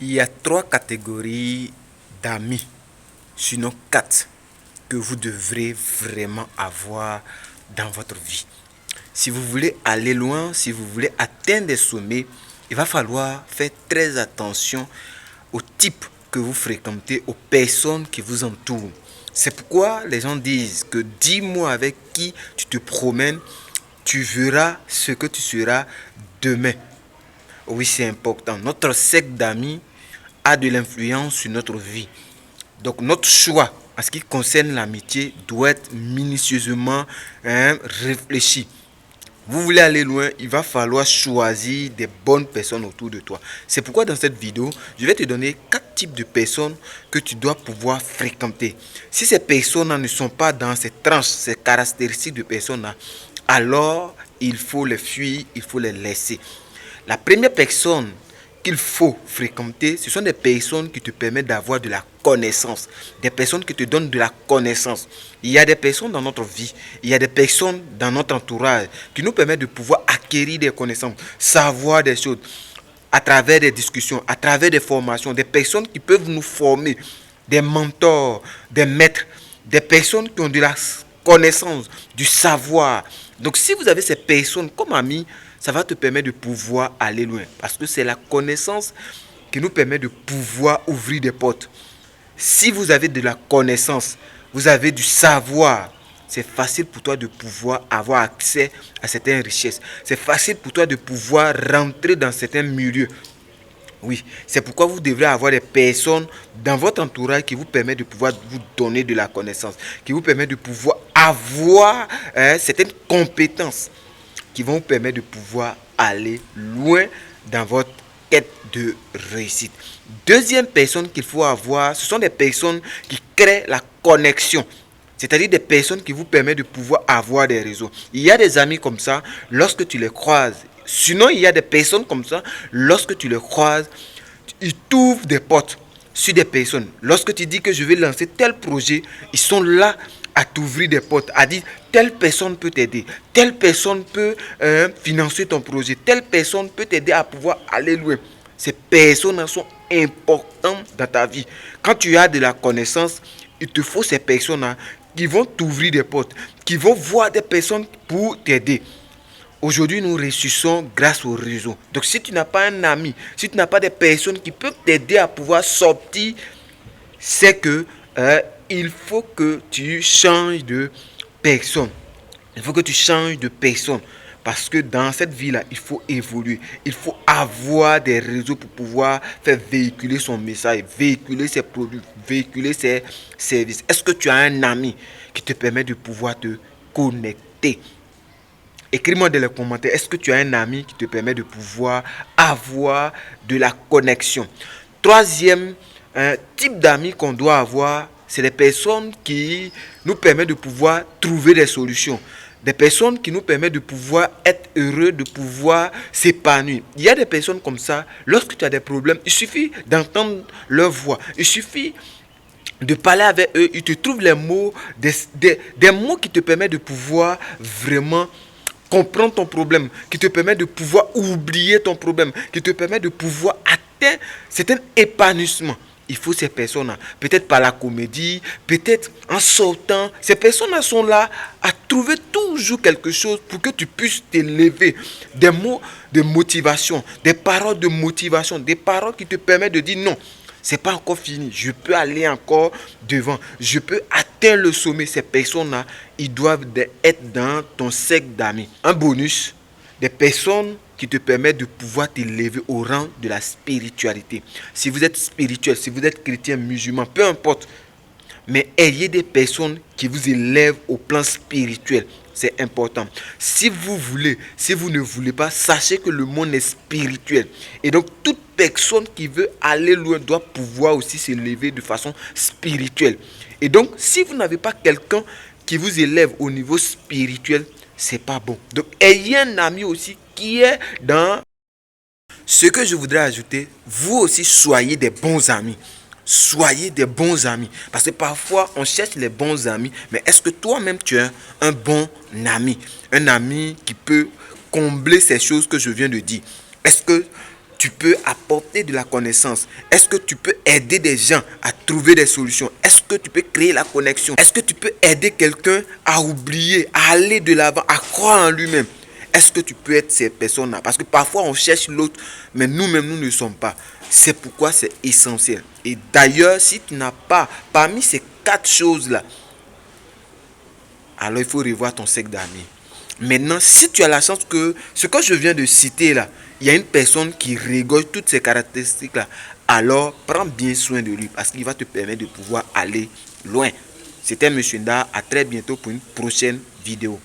Il y a 3 catégories d'amis, sinon 4, que vous devrez vraiment avoir dans votre vie. Si vous voulez aller loin, si vous voulez atteindre des sommets, il va falloir faire très attention au type que vous fréquentez, aux personnes qui vous entourent. C'est pourquoi les gens disent que dis-moi avec qui tu te promènes, tu verras ce que tu seras demain. Oui, c'est important. Notre cercle d'amis a de l'influence sur notre vie. Donc notre choix en ce qui concerne l'amitié doit être minutieusement réfléchi. Vous voulez aller loin, il va falloir choisir des bonnes personnes autour de toi. C'est pourquoi dans cette vidéo, je vais te donner 4 types de personnes que tu dois pouvoir fréquenter. Si ces personnes ne sont pas dans ces tranches, ces caractéristiques de personnes-là, alors il faut les fuir, il faut les laisser. La première personne qu'il faut fréquenter, ce sont des personnes qui te permettent d'avoir de la connaissance, des personnes qui te donnent de la connaissance. Il y a des personnes dans notre vie, il y a des personnes dans notre entourage qui nous permettent de pouvoir acquérir des connaissances, savoir des choses à travers des discussions, à travers des formations, des personnes qui peuvent nous former, des mentors, des maîtres, des personnes qui ont de la connaissance, du savoir. Donc si vous avez ces personnes comme amis, ça va te permettre de pouvoir aller loin. Parce que c'est la connaissance qui nous permet de pouvoir ouvrir des portes. Si vous avez de la connaissance, vous avez du savoir, c'est facile pour toi de pouvoir avoir accès à certaines richesses. C'est facile pour toi de pouvoir rentrer dans certains milieux. Oui, c'est pourquoi vous devrez avoir des personnes dans votre entourage qui vous permettent de pouvoir vous donner de la connaissance, qui vous permettent de pouvoir avoir certaines compétences qui vont vous permettre de pouvoir aller loin dans votre quête de réussite. Deuxième personne qu'il faut avoir, ce sont des personnes qui créent la connexion. C'est-à-dire des personnes qui vous permettent de pouvoir avoir des réseaux. Il y a des amis comme ça, lorsque tu les croises. Sinon, il y a des personnes comme ça, lorsque tu les croises, ils t'ouvrent des portes sur des personnes. Lorsque tu dis que je vais lancer tel projet, ils sont là à t'ouvrir des portes, à dire telle personne peut t'aider, telle personne peut financer ton projet, telle personne peut t'aider à pouvoir aller loin. Ces personnes sont importantes dans ta vie. Quand tu as de la connaissance, il te faut ces personnes-là qui vont t'ouvrir des portes, qui vont voir des personnes pour t'aider. Aujourd'hui, nous réussissons grâce au réseau. Donc, si tu n'as pas un ami, si tu n'as pas des personnes qui peuvent t'aider à pouvoir sortir, c'est que il faut que tu changes de personne. Il faut que tu changes de personne. Parce que dans cette vie-là, il faut évoluer. Il faut avoir des réseaux pour pouvoir faire véhiculer son message, véhiculer ses produits, véhiculer ses services. Est-ce que tu as un ami qui te permet de pouvoir te connecter? Écris-moi dans les commentaires, est-ce que tu as un ami qui te permet de pouvoir avoir de la connexion? Troisième type d'amis qu'on doit avoir, c'est les personnes qui nous permettent de pouvoir trouver des solutions. Des personnes qui nous permettent de pouvoir être heureux, de pouvoir s'épanouir. Il y a des personnes comme ça, lorsque tu as des problèmes, il suffit d'entendre leur voix. Il suffit de parler avec eux, ils te trouvent les mots, des mots qui te permettent de pouvoir vraiment comprendre ton problème, qui te permet de pouvoir oublier ton problème, qui te permet de pouvoir atteindre certain épanouissement. Il faut ces personnes-là, peut-être par la comédie, peut-être en sortant. Ces personnes-là sont là à trouver toujours quelque chose pour que tu puisses t'élever. Des mots de motivation, des paroles de motivation, des paroles qui te permettent de dire non. C'est pas encore fini. Je peux aller encore devant. Je peux atteindre le sommet. Ces personnes-là, ils doivent être dans ton cercle d'amis. Un bonus, des personnes qui te permettent de pouvoir t'élever au rang de la spiritualité. Si vous êtes spirituel, si vous êtes chrétien, musulman, peu importe. Mais ayez des personnes qui vous élèvent au plan spirituel. C'est important. Si vous voulez, si vous ne voulez pas, sachez que le monde est spirituel. Et donc, toute personne qui veut aller loin doit pouvoir aussi s'élever de façon spirituelle. Et donc, si vous n'avez pas quelqu'un qui vous élève au niveau spirituel, c'est pas bon. Donc, ayez un ami aussi qui est dans ce que je voudrais ajouter. Vous aussi, soyez des bons amis. Soyez des bons amis. Parce que parfois, on cherche les bons amis. Mais est-ce que toi-même, tu es un bon ami? Un ami qui peut combler ces choses que je viens de dire. Est-ce que tu peux apporter de la connaissance? Est-ce que tu peux aider des gens à trouver des solutions? Est-ce que tu peux créer la connexion? Est-ce que tu peux aider quelqu'un à oublier, à aller de l'avant, à croire en lui-même? Est-ce que tu peux être ces personnes-là? Parce que parfois on cherche l'autre, mais nous-mêmes nous ne sommes pas. C'est pourquoi c'est essentiel. Et d'ailleurs, si tu n'as pas, parmi ces 4 choses-là, alors il faut revoir ton cercle d'amis. Maintenant, si tu as la chance que ce que je viens de citer là, il y a une personne qui regorge toutes ces caractéristiques là, alors prends bien soin de lui parce qu'il va te permettre de pouvoir aller loin. C'était M. Nda, à très bientôt pour une prochaine vidéo.